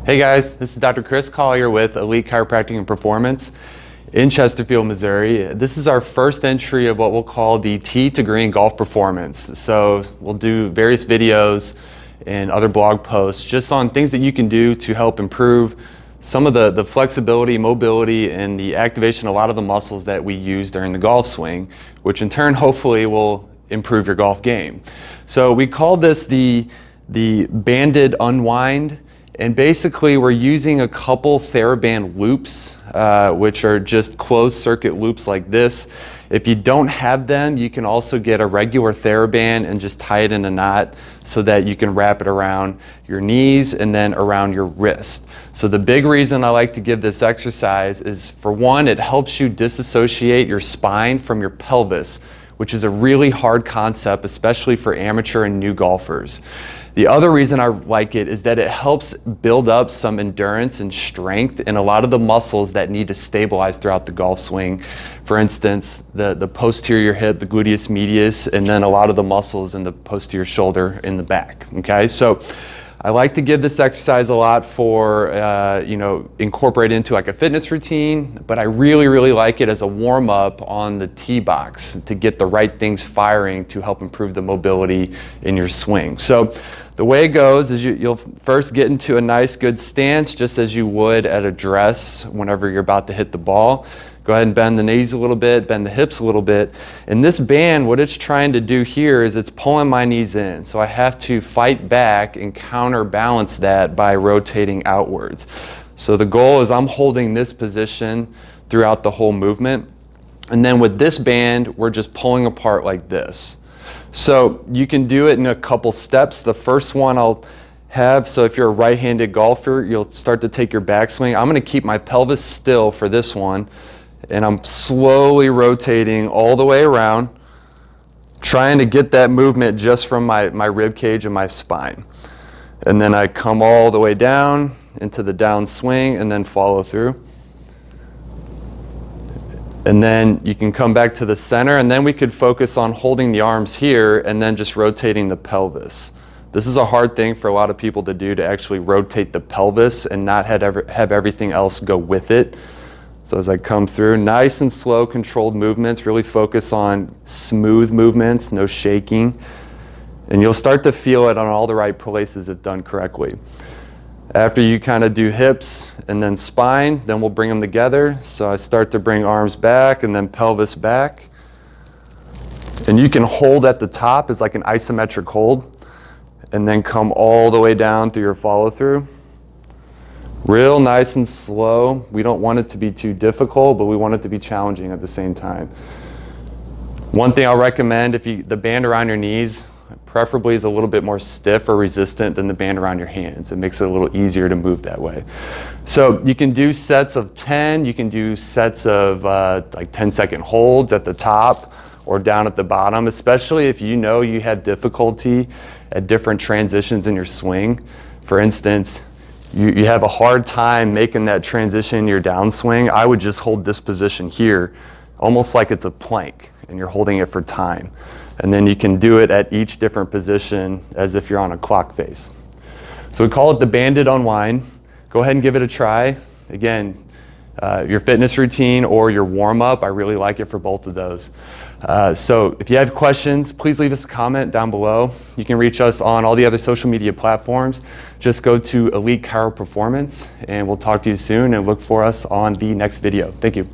Hey guys, this is Dr. Chris Collier with Elite Chiropractic and Performance in Chesterfield, Missouri. This is our first entry of what we'll call the Tee to Green Golf Performance. So we'll do various videos and other blog posts just on things that you can do to help improve some of the flexibility, mobility, and the activation of a lot of the muscles that we use during the golf swing, which in turn hopefully will improve your golf game. So we call this the Banded Unwind. And basically we're using a couple TheraBand loops, which are just closed circuit loops like this. If you don't have them, you can also get a regular TheraBand and just tie it in a knot so that you can wrap it around your knees and then around your wrist. So the big reason I like to give this exercise is, for one, it helps you disassociate your spine from your pelvis, which is a really hard concept, especially for amateur and new golfers. The other reason I like it is that it helps build up some endurance and strength in a lot of the muscles that need to stabilize throughout the golf swing. For instance, the posterior hip, the gluteus medius, and then a lot of the muscles in the posterior shoulder in the back. Okay, so I like to give this exercise a lot for, incorporate into like a fitness routine, but I really like it as a warm up on the tee box to get the right things firing to help improve the mobility in your swing. So the way it goes is you'll first get into a nice good stance, just as you would at a dress whenever you're about to hit the ball. Go ahead and bend the knees a little bit, bend the hips a little bit. And this band, what it's trying to do here is it's pulling my knees in. So I have to fight back and counterbalance that by rotating outwards. So the goal is I'm holding this position throughout the whole movement. And then with this band, we're just pulling apart like this. So you can do it in a couple steps. The first one I'll have, so if you're a right-handed golfer, you'll start to take your backswing. I'm going to keep my pelvis still for this one. And I'm slowly rotating all the way around, trying to get that movement just from my rib cage and my spine. And then I come all the way down into the down swing and then follow through. And then you can come back to the center, and then we could focus on holding the arms here and then just rotating the pelvis. This is a hard thing for a lot of people to do, to actually rotate the pelvis and not have everything else go with it. So as I come through, nice and slow, controlled movements, really focus on smooth movements, no shaking. And you'll start to feel it on all the right places if done correctly. After you kind of do hips and then spine, then we'll bring them together. So I start to bring arms back and then pelvis back. And you can hold at the top as like an isometric hold, and then come all the way down through your follow through. Real nice and slow. We don't want it to be too difficult, but we want it to be challenging at the same time. One thing I'll recommend, the band around your knees preferably is a little bit more stiff or resistant than the band around your hands. It makes it a little easier to move that way. So you can do sets of 10, you can do sets of like 10-second holds at the top or down at the bottom, especially if you know you have difficulty at different transitions in your swing. For instance, you have a hard time making that transition in your downswing. I would just hold this position here, almost like it's a plank, and you're holding it for time. And then you can do it at each different position as if you're on a clock face. So we call it the Banded Unwind. Go ahead and give it a try. Again, your fitness routine or your warm-up, I really like it for both of those. So if you have questions, please leave us a comment down below. You can reach us on all the other social media platforms. Just go to Elite Chiro Performance, and we'll talk to you soon, and look for us on the next video. Thank you.